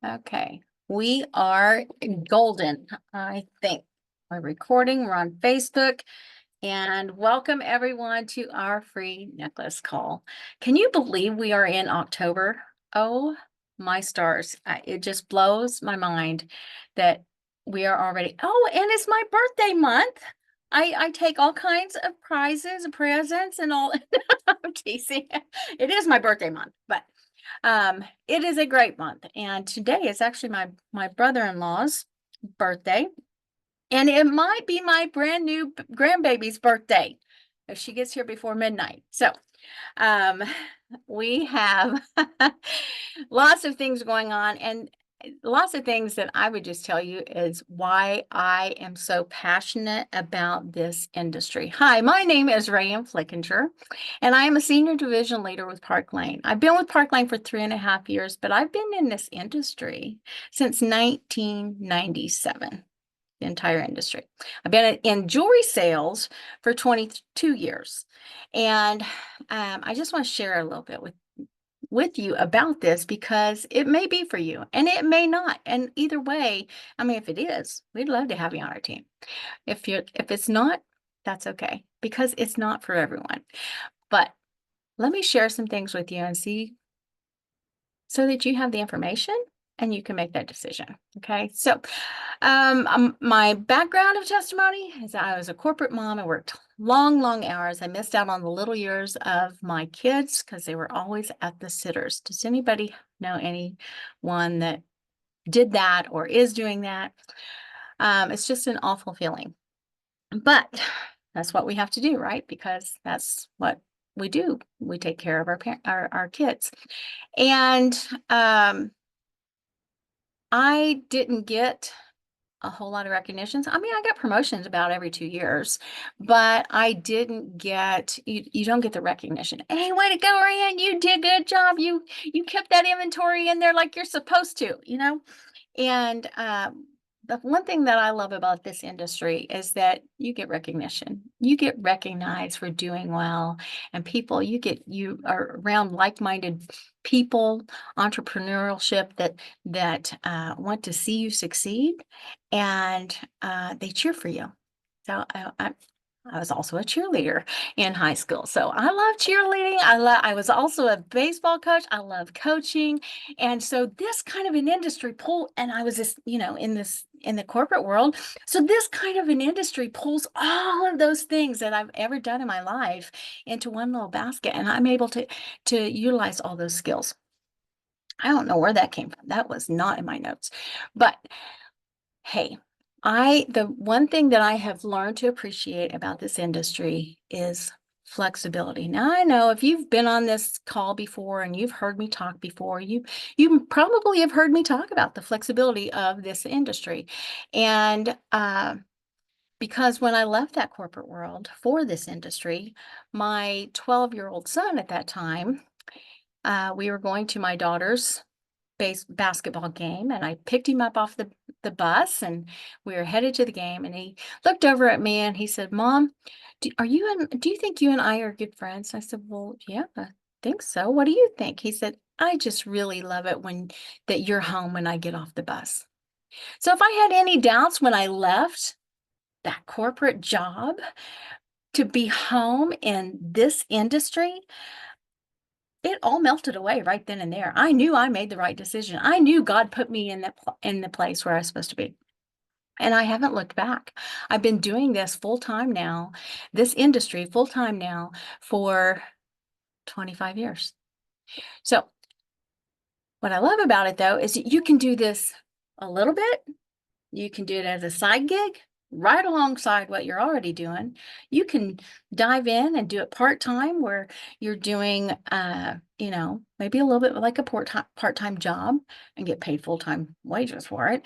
Okay, we are golden, I think. We're recording, we're on Facebook, and welcome everyone to our free necklace call. Can you believe we are in October? Oh my stars. It just blows my mind that we are already, oh, and it's my birthday month. I take all kinds of prizes and presents and all. I'm teasing. It is my birthday month, but it is a great month, and today is actually my brother-in-law's birthday, and it might be my brand new grandbaby's birthday if she gets here before midnight. So, um, we have lots of things going on, and lots of things that I would just tell you is why I am so passionate about this industry. Hi, my name is Rayanne Flickinger, and I am a senior division leader with Park Lane. I've been with Park Lane for 3.5 years, but I've been in this industry since 1997. The entire industry. I've been in jewelry sales for 22 years. And I just want to share a little bit with you about this because it may be for you and it may not. And either way, I mean, if it is, we'd love to have you on our team. If it's not, that's okay because it's not for everyone. But let me share some things with you and see so that you have the information and you can make that decision. Okay. So, my background of testimony is that I was a corporate mom. I worked long, long hours. I missed out on the little years of my kids because they were always at the sitters. Does anybody know anyone that did that or is doing that? It's just an awful feeling, but that's what we have to do, right? Because that's what we do. We take care of our kids. And I didn't get a whole lot of recognitions. I mean, I got promotions about every 2 years, but I didn't get, you don't get the recognition. Hey, way to go, Ryan. You did a good job. You kept that inventory in there like you're supposed to, you know? And the one thing that I love about this industry is that you get recognition. You get recognized for doing well, and you are around like-minded people, entrepreneurship that want to see you succeed, and they cheer for you. So I was also a cheerleader in high school. So I love cheerleading. I was also a baseball coach. I love coaching. And so this kind of an industry pull, and I was just, in the corporate world. So this kind of an industry pulls all of those things that I've ever done in my life into one little basket. And I'm able to utilize all those skills. I don't know where that came from. That was not in my notes. But hey, the one thing that I have learned to appreciate about this industry is flexibility. Now, I know if you've been on this call before and you've heard me talk before, you probably have heard me talk about the flexibility of this industry. And because when I left that corporate world for this industry, my 12-year-old son at that time, we were going to my daughter's basketball game, and I picked him up off the bus, and we were headed to the game, and he looked over at me and he said, Mom, do you think you and I are good friends? I said, well, yeah, I think so. What do you think? He said, I just really love it that you're home when I get off the bus. So if I had any doubts when I left that corporate job to be home in this industry, it all melted away right then and there. I knew I made the right decision. I knew God put me in the place where I was supposed to be. And I haven't looked back. I've been doing this full time now, this industry full time now for 25 years. So what I love about it though is you can do this a little bit. You can do it as a side gig right alongside what you're already doing. You can dive in and do it part-time where you're doing, maybe a little bit like a part-time job and get paid full-time wages for it.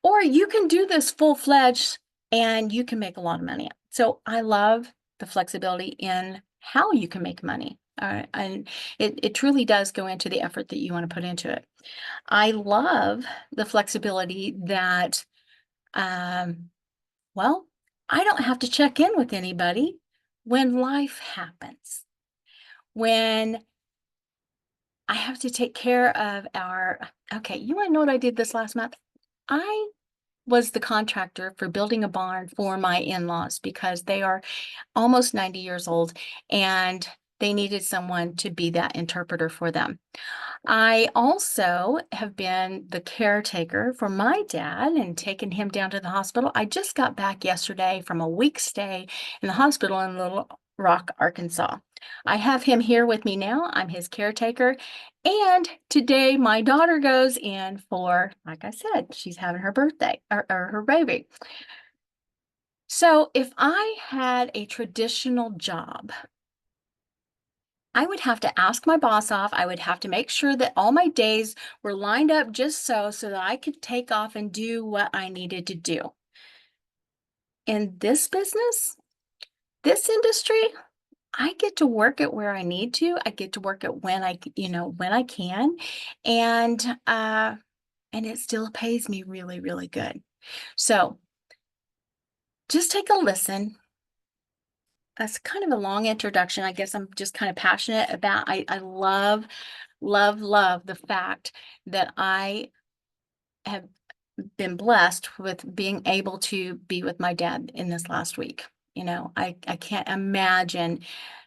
Or you can do this full-fledged and you can make a lot of money. So I love the flexibility in how you can make money. And it truly does go into the effort that you want to put into it. I love the flexibility that well, I don't have to check in with anybody when life happens. When I have to take care of okay, you wanna know what I did this last month? I was the contractor for building a barn for my in-laws because they are almost 90 years old and they needed someone to be that interpreter for them. I also have been the caretaker for my dad and taken him down to the hospital. I just got back yesterday from a week stay in the hospital in Little Rock, Arkansas. I have him here with me now. I'm his caretaker. And today my daughter goes in for, like I said, she's having her birthday or her baby. So if I had a traditional job, I would have to ask my boss off. I would have to make sure that all my days were lined up just so that I could take off and do what I needed to do. In this business, this industry, I get to work it where I need to. I get to work it when when I can. And and it still pays me really, really good. So just take a listen. That's kind of a long introduction. I guess I'm just kind of passionate about I love, love, love the fact that I have been blessed with being able to be with my dad in this last week. I can't imagine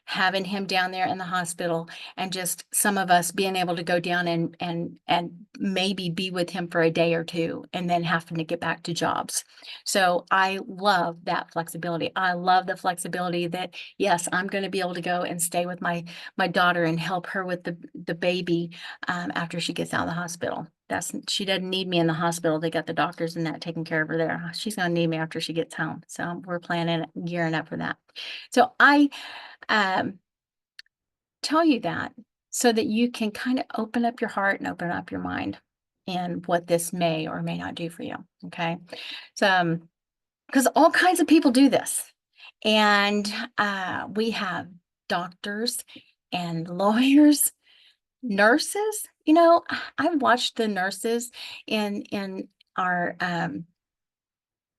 having him down there in the hospital and just some of us being able to go down and maybe be with him for a day or two and then having to get back to jobs. So I love that flexibility. I love the flexibility that yes, I'm going to be able to go and stay with my daughter and help her with the baby after she gets out of the hospital. She doesn't need me in the hospital. They got the doctors and that taking care of her there. She's gonna need me after she gets home. So we're planning, gearing up for that. So I um, tell you that so that you can kind of open up your heart and open up your mind and what this may or may not do for you. Okay. So, because all kinds of people do this. And we have doctors and lawyers, nurses. I've watched the nurses in our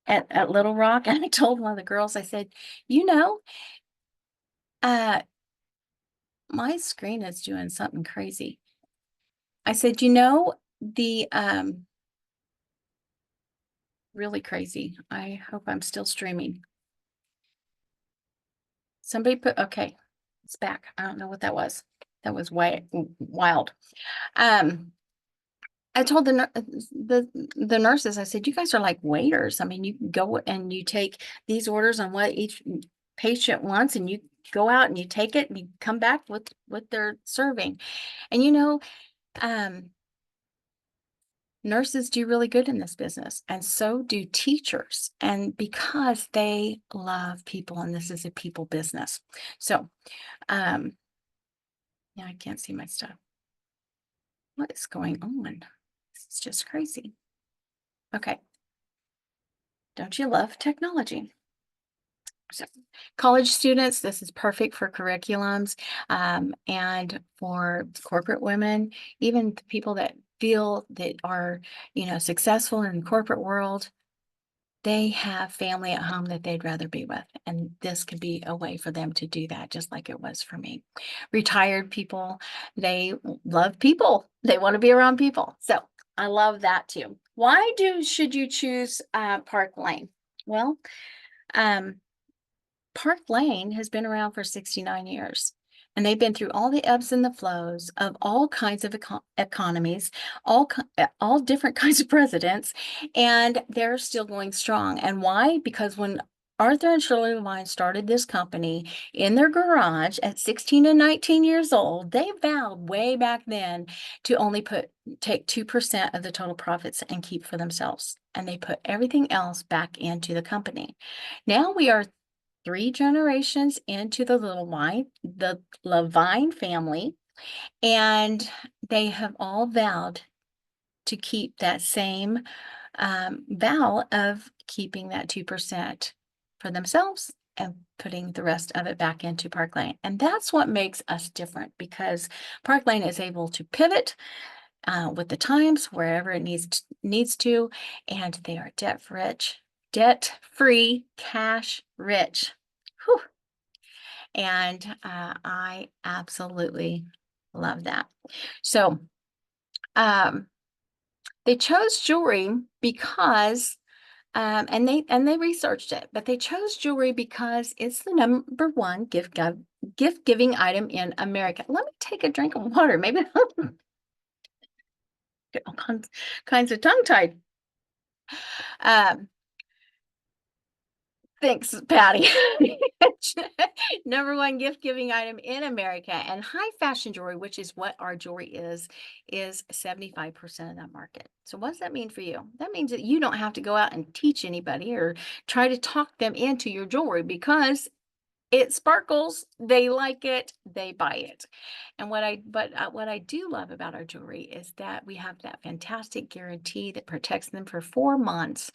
at Little Rock, and I told one of the girls, I said, you know, uh, my screen is doing something crazy. I said, the really crazy. I hope I'm still streaming. Somebody okay, it's back. I don't know what that was. That was wild. Um, I told the nurses, I said, you guys are like waiters. I mean, you go and you take these orders on what each patient wants, and you go out and you take it and you come back with what they're serving. And nurses do really good in this business, and so do teachers. And because they love people, and this is a people business. So, yeah, I can't see my stuff. What is going on? This is just crazy. Okay. Don't you love technology? So, college students, this is perfect for curriculums and for corporate women, even the people that feel that are, successful in the corporate world. They have family at home that they'd rather be with. And this could be a way for them to do that, just like it was for me. Retired people, they love people. They want to be around people. So I love that too. Why should you choose Park Lane? Well, um, Park Lane has been around for 69 years, and they've been through all the ebbs and the flows of all kinds of economies, all different kinds of presidents, and they're still going strong. And why? Because when Arthur and Shirley Levine started this company in their garage at 16 and 19 years old, they vowed way back then to only take 2% of the total profits and keep for themselves. And they put everything else back into the company. Now we are 3 generations into the Levine family, and they have all vowed to keep that same vow of keeping that 2% for themselves and putting the rest of it back into Park Lane. And that's what makes us different, because Park Lane is able to pivot with the times wherever it needs to, and they are debt free, cash rich. Whew. And I absolutely Love that. So, they chose jewelry because, and they researched it, but they chose jewelry because it's the number one gift giving item in America. Let me take a drink of water. Maybe I'll get all kinds of tongue tied. Thanks, Patty. Number one gift giving item in America, and high fashion jewelry, which is what our jewelry is 75% of that market. So what does that mean for you? That means that you don't have to go out and teach anybody or try to talk them into your jewelry because it sparkles, they like it, they buy it. And what I do love about our jewelry is that we have that fantastic guarantee that protects them for 4 months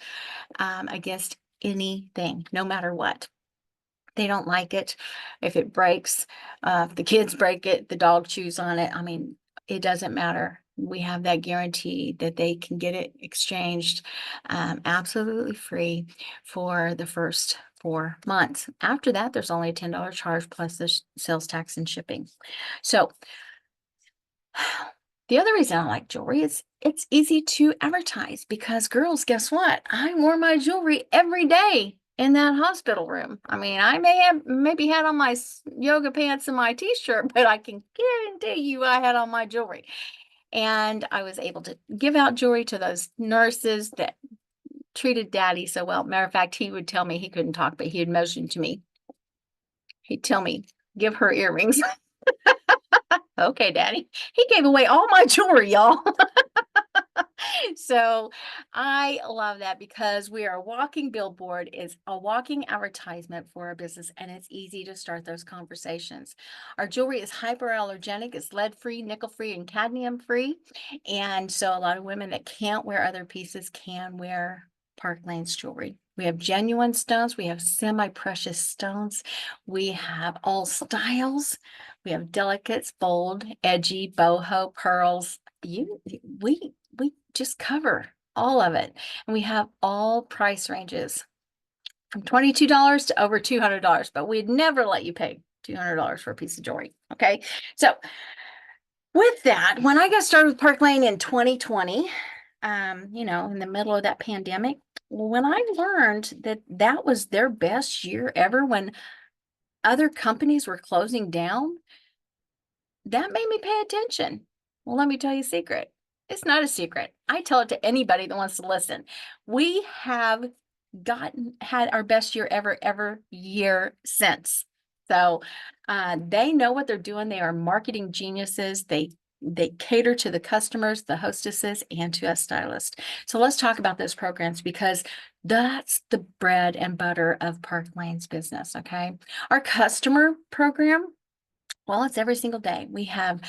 against anything, no matter what. They don't like it. If it breaks, if the kids break it, the dog chews on it. I mean, it doesn't matter. We have that guarantee that they can get it exchanged absolutely free for the first 4 months. After that, there's only a $10 charge plus the sales tax and shipping. So the other reason I like jewelry is it's easy to advertise because girls, guess what? I wore my jewelry every day in that hospital room. I mean, I maybe had on my yoga pants and my t-shirt, but I can guarantee you I had on my jewelry. And I was able to give out jewelry to those nurses that treated Daddy so well. Matter of fact, he would tell me, he couldn't talk, but he would motion to me. He'd tell me, give her earrings. Okay, Daddy. He gave away all my jewelry, y'all. So I love that because we are a walking billboard, is a walking advertisement for our business, and it's easy to start those conversations. Our jewelry is hypoallergenic, it's lead-free, nickel-free, and cadmium-free. And so a lot of women that can't wear other pieces can wear Park Lane's jewelry. We have genuine stones, we have semi-precious stones, we have all styles, we have delicates, bold, edgy, boho, pearls. We just cover all of it. And we have all price ranges from $22 to over $200, but we'd never let you pay $200 for a piece of jewelry. Okay. So with that, when I got started with Park Lane in 2020, in the middle of that pandemic, when I learned that that was their best year ever, when other companies were closing down, that made me pay attention. Well, let me tell you a secret. It's not a secret. I tell it to anybody that wants to listen. We have had our best year ever year since. So they know what they're doing. They are marketing geniuses. They cater to the customers, the hostesses, and to us stylists. So let's talk about those programs because that's the bread and butter of Park Lane's business. Okay. Our customer program, well, it's every single day. We have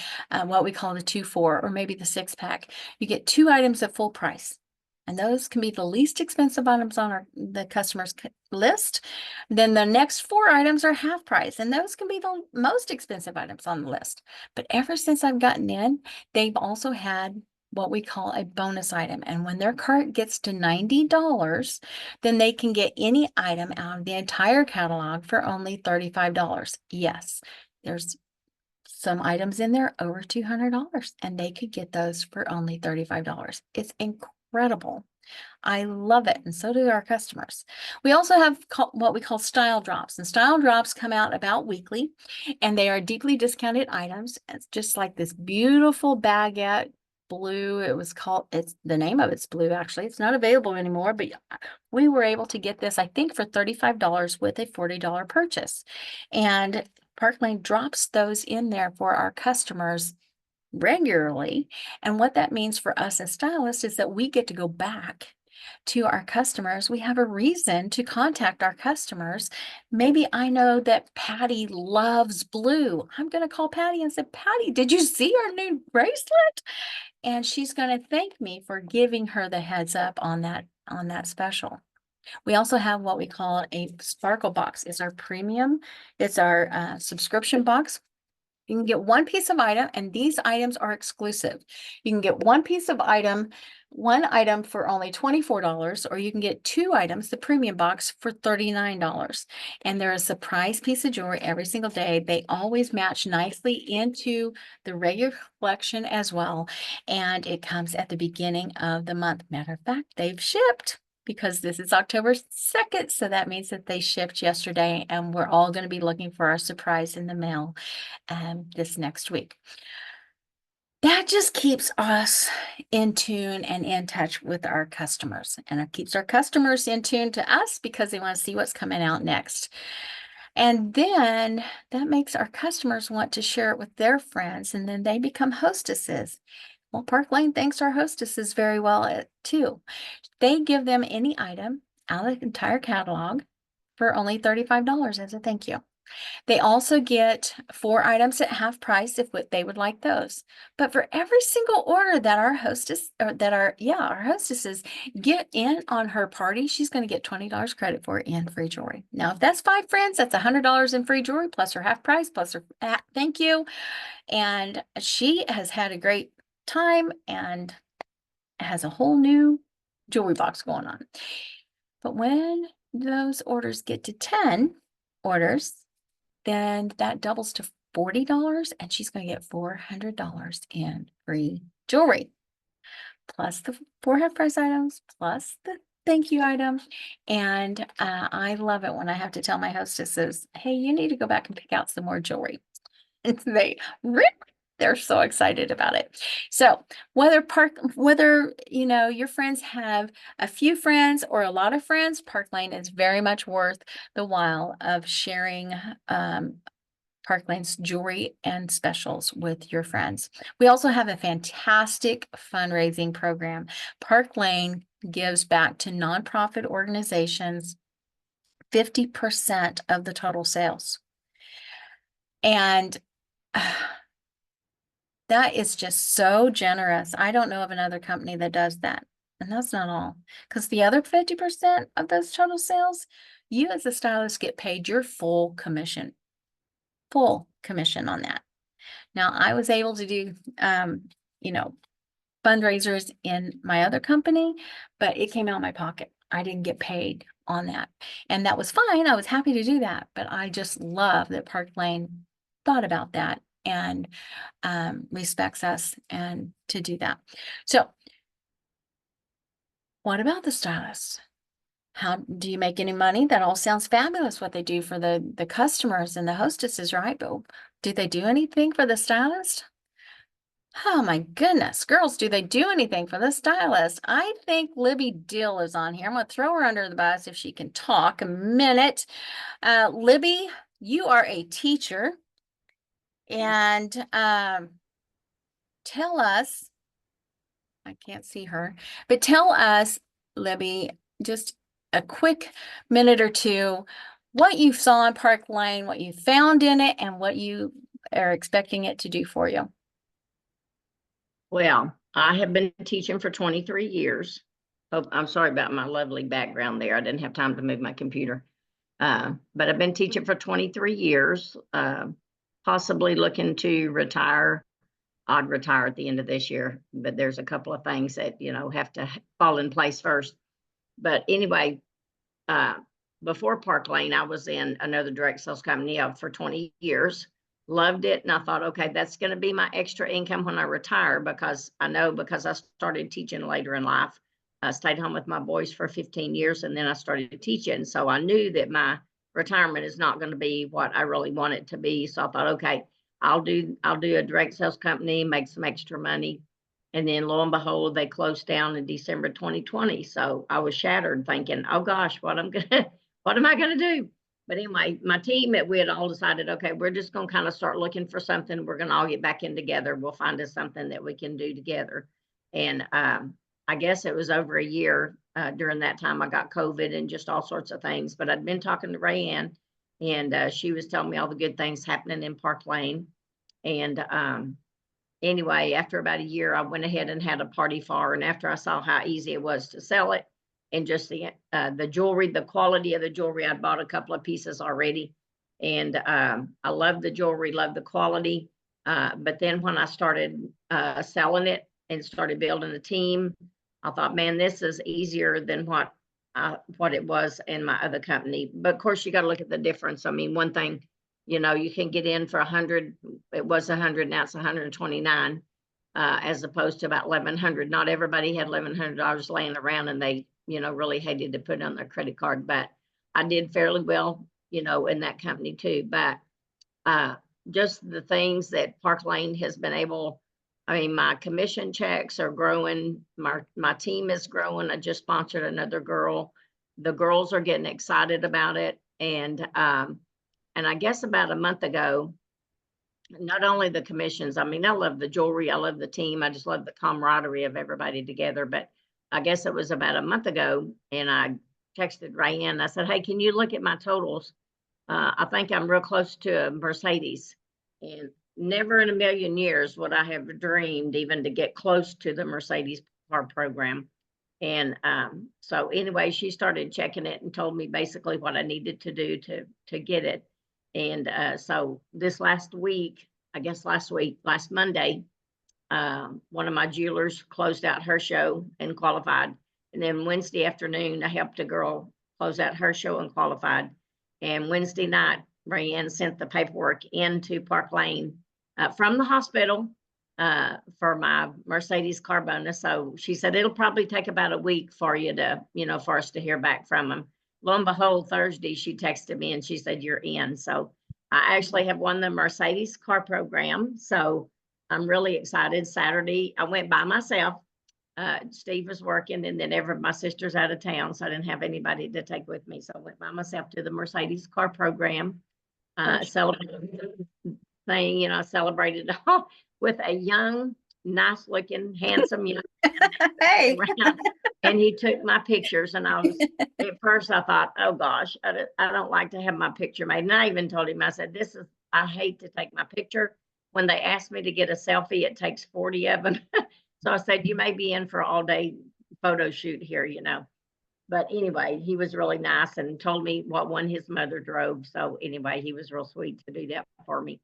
what we call the 2-4 or maybe the 6-pack. You get 2 items at full price. And those can be the least expensive items on the customer's list. Then the next 4 items are half price, and those can be the most expensive items on the list. But ever since I've gotten in, they've also had what we call a bonus item. And when their cart gets to $90, then they can get any item out of the entire catalog for only $35. Yes, there's some items in there over $200, and they could get those for only $35. It's incredible. I love it, and so do our customers. We also have what we call style drops, and style drops come out about weekly, and they are deeply discounted items. It's just like this beautiful baguette blue. It's the name of it's blue, actually. It's not available anymore, but we were able to get this, I think, for $35 with a $40 purchase. And Park Lane drops those in there for our customers regularly. And what that means for us as stylists is that we get to go back to our customers. We have a reason to contact our customers. Maybe I know that Patty loves blue. I'm going to call Patty and say, Patty, did you see our new bracelet? And she's going to thank me for giving her the heads up on that special. We also have what we call a Sparkle Box. It's our premium. It's our subscription box. You can get one piece of item, and these items are exclusive. You can get one piece of item one item for only $24, or you can get 2 items, the premium box, for $39. And there is a surprise piece of jewelry every single day. They always match nicely into the regular collection as well. And it comes at the beginning of the month. Matter of fact, they've shipped because this is October 2nd. So that means that they shipped yesterday, and we're all going to be looking for our surprise in the mail this next week. That just keeps us in tune and in touch with our customers, and it keeps our customers in tune to us because they want to see what's coming out next. And then that makes our customers want to share it with their friends, and then they become hostesses. Well, Park Lane thanks our hostesses very well too. They give them any item out of the entire catalog for only $35 as a thank you. They also get 4 items at half price if they would like those. But for every single order that our hostesses get in on her party, she's going to get $20 credit for it and free jewelry. Now, if that's 5 friends, that's $100 in free jewelry plus her half price plus her thank you. And she has had a great time and has a whole new jewelry box going on. But when those orders get to 10 orders, then that doubles to $40, and she's going to get $400 in free jewelry, plus the 4 half price items, plus the thank you item. And I love it when I have to tell my hostesses, hey, you need to go back and pick out some more jewelry. And they're so excited about it. So whether your friends have a few friends or a lot of friends, Park Lane is very much worth the while of sharing Park Lane's jewelry and specials with your friends. We also have a fantastic fundraising program. Park Lane gives back to nonprofit organizations 50% of the total sales. And that is just so generous. I don't know of another company that does that. And that's not all, because the other 50% of those total sales, you as a stylist get paid your full commission on that. Now, I was able to do, fundraisers in my other company, but it came out of my pocket. I didn't get paid on that. And that was fine. I was happy to do that. But I just love that Park Lane thought about that and respects us and to do that. So what about the stylists? How do you make any money? That all sounds fabulous, what they do for the customers and the hostesses, right? But do they do anything for the stylist? Oh my goodness, girls, do they do anything for the stylist? I think Libby Dill is on here. I'm going to throw her under the bus if she can talk a minute. Libby, you are a teacher, and tell us, I can't see her, but tell us, Libby, just a quick minute or two, what you saw in Park Lane, what you found in it, and what you are expecting it to do for you. Well, I have been teaching for 23 years. Oh, I'm sorry about my lovely background there. I didn't have time to move my computer. But I've been teaching for 23 years, possibly looking to retire. I'd retire at the end of this year, but there's a couple of things that, have to fall in place first. But anyway, before Park Lane, I was in another direct sales company for 20 years. Loved it. And I thought, okay, that's going to be my extra income when I retire, because I started teaching later in life. I stayed home with my boys for 15 years, and then I started teaching. So I knew that my retirement is not going to be what I really want it to be. So I thought, okay, I'll do a direct sales company, make some extra money. And then lo and behold, they closed down in December 2020. So I was shattered thinking, oh gosh, what am I going to do? But anyway, my team, we had all decided, okay, we're just going to kind of start looking for something. We're going to all get back in together. We'll find us something that we can do together. And I guess it was over a year. During that time, I got COVID and just all sorts of things. But I'd been talking to Rayanne, and she was telling me all the good things happening in Park Lane. And anyway, after about a year, I went ahead and had a party for her. And after I saw how easy it was to sell it, and just the jewelry, the quality of the jewelry, I bought a couple of pieces already. And I love the jewelry, love the quality. But then when I started selling it and started building a team, I thought, man, this is easier than what it was in my other company. But of course, you got to look at the difference. I mean, one thing, you can get in for 100. It was 100, now it's 129, as opposed to about 1,100. Not everybody had $1,100 laying around, and they, really hated to put it on their credit card. But I did fairly well, in that company too. But just the things that Park Lane has been able. I mean, my commission checks are growing. My team is growing. I just sponsored another girl. The girls are getting excited about it. And I guess about a month ago, not only the commissions, I mean, I love the jewelry, I love the team, I just love the camaraderie of everybody together. But I guess it was about a month ago, and I texted Rayanne. I said, hey, can you look at my totals? I think I'm real close to a Mercedes. And never in a million years would I have dreamed even to get close to the Mercedes car program. And so anyway, she started checking it and told me basically what I needed to do to get it. And so this last Monday, one of my jewelers closed out her show and qualified. And then Wednesday afternoon, I helped a girl close out her show and qualified. And Wednesday night, Rayanne sent the paperwork into Park Lane from the hospital for my Mercedes car bonus. So she said, it'll probably take about a week for you to, for us to hear back from them. Lo and behold, Thursday, she texted me and she said, you're in. So I actually have won the Mercedes car program. So I'm really excited. Saturday, I went by myself. Steve was working, and then my sister's out of town, so I didn't have anybody to take with me. So I went by myself to the Mercedes car program. Celebrated thing, celebrated with a young, nice looking, handsome young Hey. around, and he took my pictures. And at first I thought, oh gosh, I don't like to have my picture made. And I even told him, I said, I hate to take my picture. When they ask me to get a selfie, it takes 40 of them. So I said, you may be in for an all day photo shoot here, But anyway, he was really nice and told me what one his mother drove. So anyway, he was real sweet to do that for me.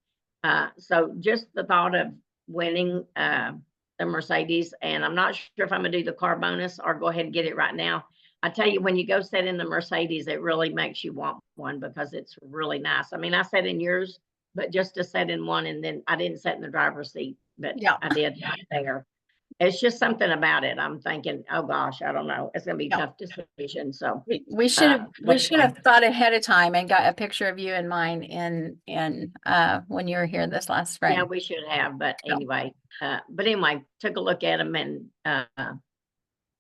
So just the thought of winning the Mercedes, and I'm not sure if I'm gonna do the car bonus or go ahead and get it right now. I tell you, when you go sit in the Mercedes, it really makes you want one because it's really nice. I mean, I sat in yours, but just to sit in one, and then I didn't sit in the driver's seat, but Yeah. I did there. It's just something about it. I'm thinking, oh gosh, I don't know. It's gonna be a tough decision. So We should have thought ahead of time and got a picture of you and mine in when you were here this last spring. yeah, we should have. But anyway, took a look at them, and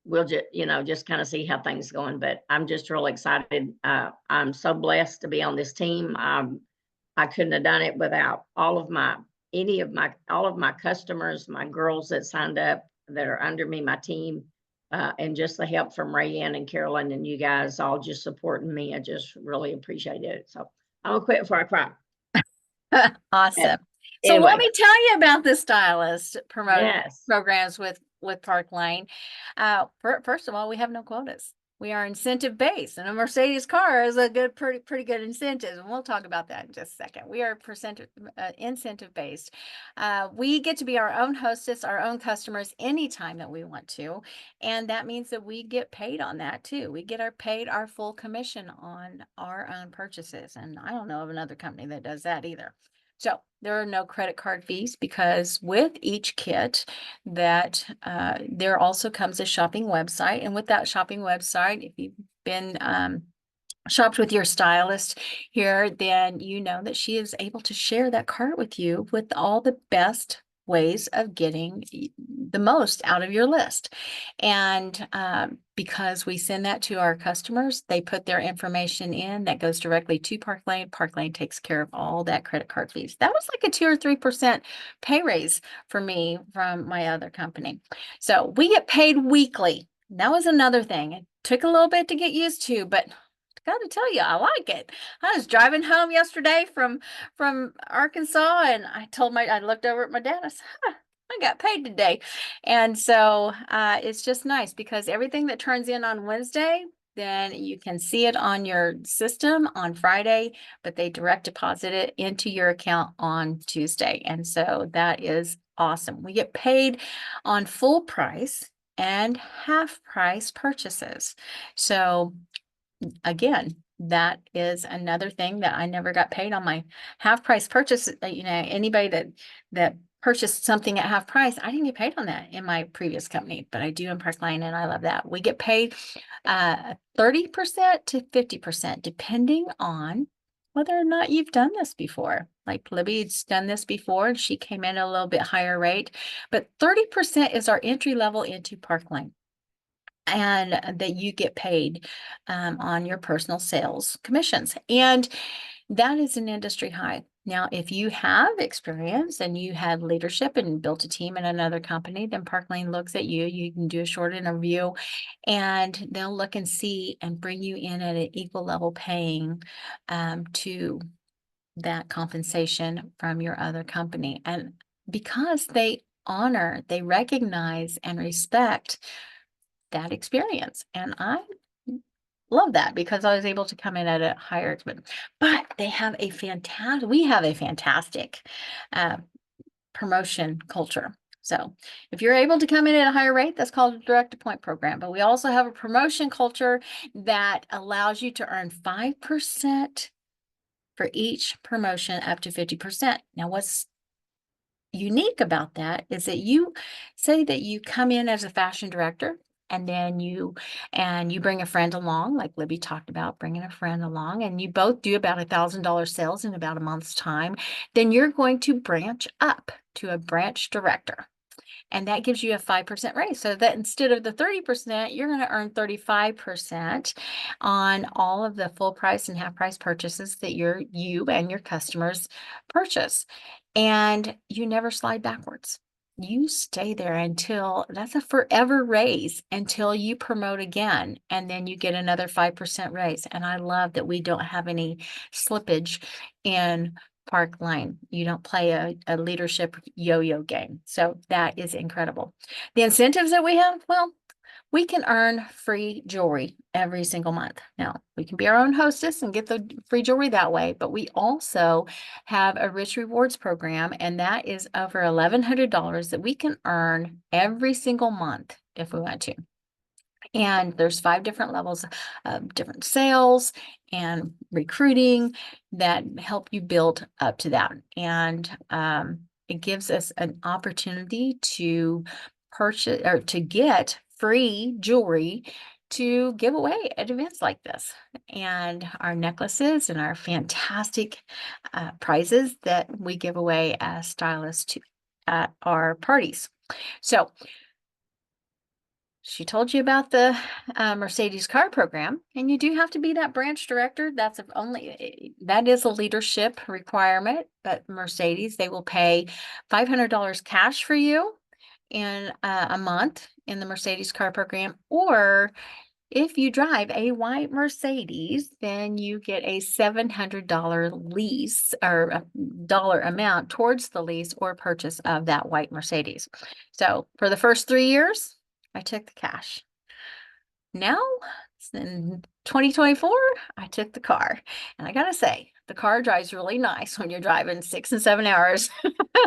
we'll just kind of see how things going. But I'm just real excited. I'm so blessed to be on this team. I couldn't have done it without all of my customers, my girls that signed up that are under me, my team, and just the help from Rayanne and Carolyn and you guys all just supporting me. I just really appreciate it. So I'm gonna quit before I cry. Awesome. So Anyway. let me tell you about the stylist Yes. programs with Park Lane. First of all, we have no quotas. We are incentive based, and a Mercedes car is a pretty good incentive. And we'll talk about that in just a second. We are incentive based. We get to be our own hostess, our own customers anytime that we want to. And that means that we get paid on that too. We get paid our full commission on our own purchases. And I don't know of another company that does that either. So there are no credit card fees, because with each kit that there also comes a shopping website. And with that shopping website, if you've been shopped with your stylist here, then you know that she is able to share that cart with you with all the best ways of getting the most out of your list. And because we send that to our customers, they put their information in that goes directly to Park Lane. Park Lane takes care of all that credit card fees. That was like a 2 or 3% pay raise for me from my other company. So we get paid weekly. That was another thing. It took a little bit to get used to, but got to tell you, I like it. I was driving home yesterday from Arkansas, and I looked over at my dad. I said, I got paid today. And so it's just nice because everything that turns in on Wednesday, then you can see it on your system on Friday, but they direct deposit it into your account on Tuesday. And so that is awesome. We get paid on full price. and half price purchases. So again, that is another thing that I never got paid on my half price purchase. Anybody that purchased something at half price, I didn't get paid on that in my previous company, but I do in Parkline, and I love that. We get paid 30% to 50%, depending on whether or not you've done this before. Like Libby's done this before, and she came in at a little bit higher rate, but 30% is our entry level into Parkline, and that you get paid on your personal sales commissions. And that is an industry high. Now, if you have experience and you had leadership and built a team in another company, then Parkline looks at you. You can do a short interview, and they'll look and see and bring you in at an equal level paying to that compensation from your other company. And because they honor, they recognize and respect that experience. And I love that because I was able to come in at a higher expense. But we have a fantastic promotion culture. So if you're able to come in at a higher rate, that's called a direct appoint program. But we also have a promotion culture that allows you to earn 5% for each promotion up to 50%. Now, what's unique about that is that you say that you come in as a fashion director, and then you bring a friend along, like Libby talked about, bringing a friend along, and you both do about $1,000 sales in about a month's time, then you're going to branch up to a branch director. And that gives you a 5% raise. So that instead of the 30%, you're going to earn 35% on all of the full price and half price purchases that you and your customers purchase. And you never slide backwards. You stay there until that's a forever raise until you promote again. And then you get another 5% raise. And I love that we don't have any slippage in Parkline. You don't play a leadership yo-yo game. So that is incredible. The incentives that we have, well, we can earn free jewelry every single month. Now, we can be our own hostess and get the free jewelry that way, but we also have a rich rewards program, and that is over $1,100 that we can earn every single month if we want to. And there's 5 different levels of different sales and recruiting that help you build up to that. And it gives us an opportunity to purchase or to get free jewelry to give away at events like this. And our necklaces and our fantastic prizes that we give away as stylists at our parties. So she told you about the Mercedes car program, and you do have to be that branch director. That is a leadership requirement, but Mercedes, they will pay $500 cash for you in a month in the Mercedes car program. Or if you drive a white Mercedes, then you get a $700 lease or a dollar amount towards the lease or purchase of that white Mercedes. So for the first 3 years, I took the cash. Now, in 2024, I took the car. And I gotta say, the car drives really nice when you're driving 6 and 7 hours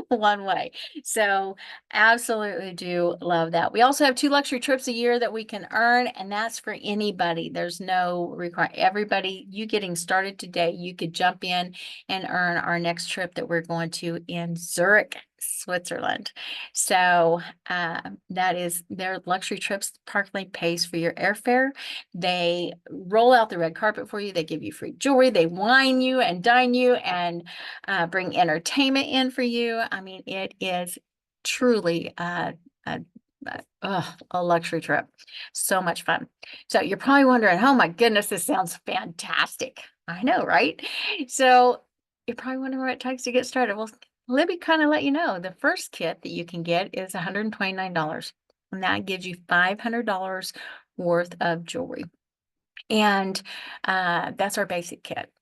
one way. So absolutely do love that. We also have 2 luxury trips a year that we can earn, and that's for anybody. There's no everybody, you getting started today, you could jump in and earn our next trip that we're going to in Zurich, Switzerland. So that is their luxury trips. Parkline pays for your airfare. They roll out the red carpet for you. They give you free jewelry. They wine you and dine you and bring entertainment in for you. I mean, it is truly a luxury trip. So much fun. So you're probably wondering, oh my goodness, this sounds fantastic. I know, right? So you're probably wondering what it takes to get started. Well, Libby kind of let you know the first kit that you can get is $129, and that gives you $500 worth of jewelry. And that's our basic kit.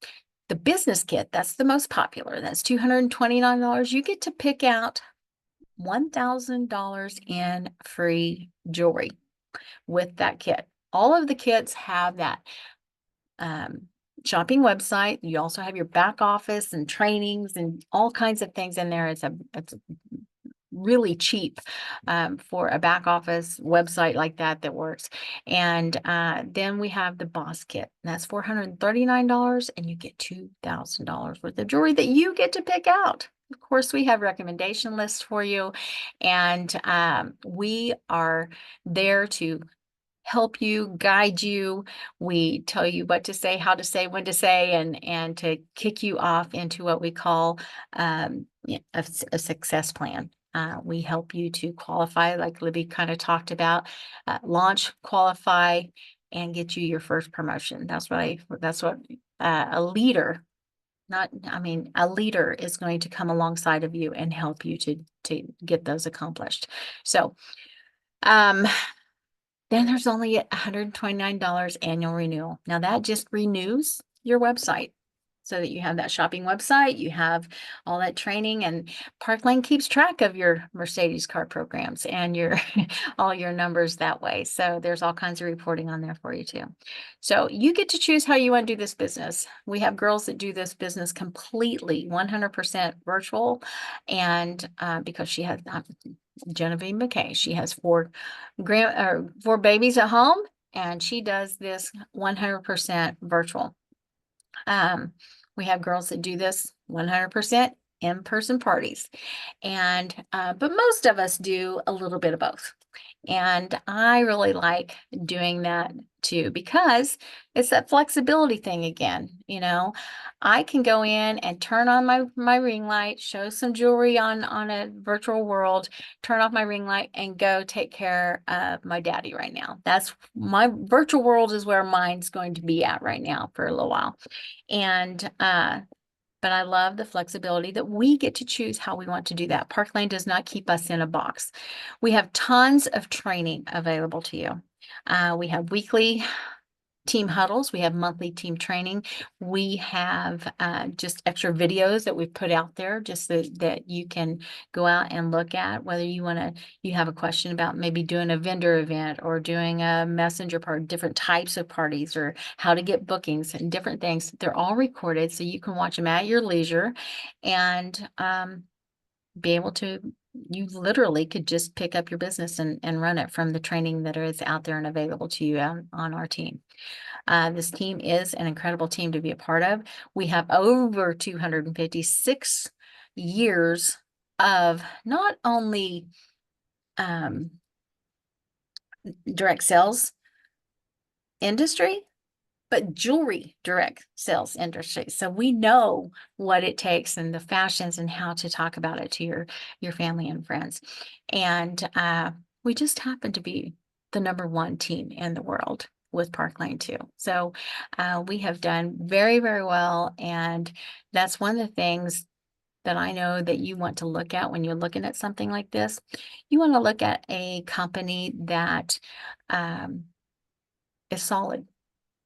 The business kit, that's the most popular. That's $229. You get to pick out $1,000 in free jewelry with that kit. All of the kits have that shopping website. You also have your back office and trainings and all kinds of things in there. It's really cheap for a back office website like that works. And then we have the Boss Kit. That's $439, and you get $2,000 worth of jewelry that you get to pick out. Of course, we have recommendation lists for you, and we are there to help you, guide you. We tell you what to say, how to say, when to say, and to kick you off into what we call a success plan. We help you to qualify, like Libby kind of talked about, launch, qualify, and get you your first promotion. That's what a leader, a leader is going to come alongside of you and help you to get those accomplished. So, then there's only $129 annual renewal. Now that just renews your website so that you have that shopping website, you have all that training, and Parkland keeps track of your Mercedes car programs and your all your numbers that way. So there's all kinds of reporting on there for you too. So you get to choose how you want to do this business. We have girls that do this business completely 100% virtual, and because she has Genevieve McKay, she has four babies at home, and she does this 100% virtual. We have girls that do this 100% in-person parties, and but most of us do a little bit of both. And I really like doing that too, because it's that flexibility thing again. I can go in and turn on my ring light, show some jewelry on a virtual world, turn off my ring light, and go take care of my daddy right now. That's my virtual world, is where mine's going to be at right now for a little while. And but I love the flexibility that we get to choose how we want to do that. Parkland does not keep us in a box. We have tons of training available to you. We have weekly team huddles. We have monthly team training. We have just extra videos that we've put out there just so that you can go out and look at, whether you have a question about maybe doing a vendor event or doing a messenger party, different types of parties, or how to get bookings and different things. They're all recorded so you can watch them at your leisure and be able to, you literally could just pick up your business and run it from the training that is out there and available to you on our team. This team is an incredible team to be a part of. We have over 256 years of not only direct sales industry, but jewelry direct sales industry. So we know what it takes and the fashions and how to talk about it to your family and friends. And we just happen to be the #1 team in the world with Parkland too. So we have done very, very well. And that's one of the things that I know that you want to look at when you're looking at something like this. You want to look at a company that is solid.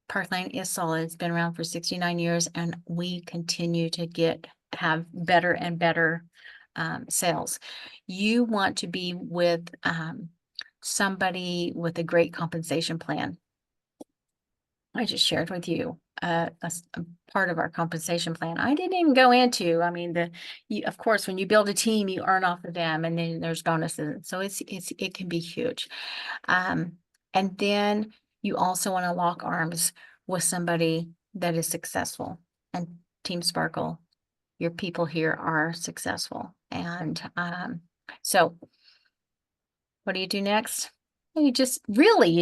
Parkland is solid. It's been around for 69 years, and we continue to have better and better sales. You want to be with somebody with a great compensation plan. I just shared with you a part of our compensation plan. I didn't even go into, of course, when you build a team, you earn off of them, and then there's bonuses. So it can be huge. And then you also want to lock arms with somebody that is successful. And Team Sparkle, your people here are successful. And so what do you do next? You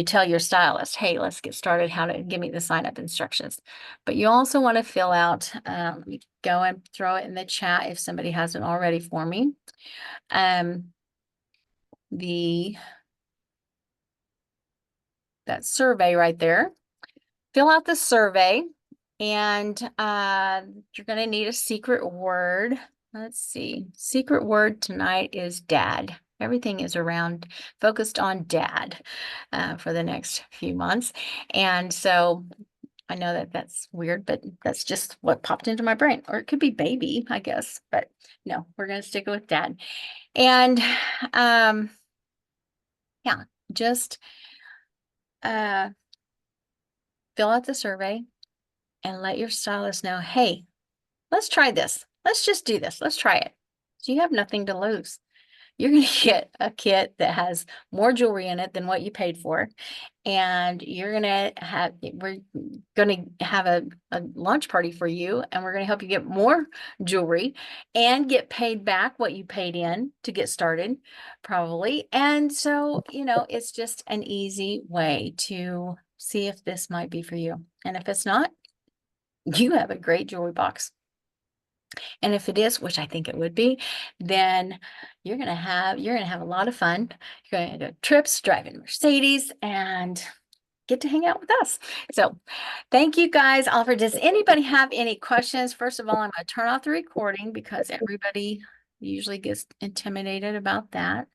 tell your stylist, hey, let's get started, how to give me the sign up instructions. But you also want to fill out, go and throw it in the chat if somebody hasn't already for me. That survey right there. Fill out the survey, and you're going to need a secret word. Let's see. Secret word tonight is dad. Everything is focused on dad for the next few months. And so I know that that's weird, but that's just what popped into my brain. Or it could be baby, I guess. But no, we're going to stick with dad. And yeah, just fill out the survey and let your stylist know, hey, let's try this. Let's just do this. Let's try it. So you have nothing to lose. you're going to get a kit that has more jewelry in it than what you paid for. And we're going to have a launch party for you, and we're going to help you get more jewelry and get paid back what you paid in to get started, probably. And so, it's just an easy way to see if this might be for you. And if it's not, you have a great jewelry box. And if it is, which I think it would be, then you're gonna have a lot of fun. You're gonna go trips, driving Mercedes, and get to hang out with us. So thank you guys. Oliver, does anybody have any questions? First of all, I'm gonna turn off the recording because everybody usually gets intimidated about that.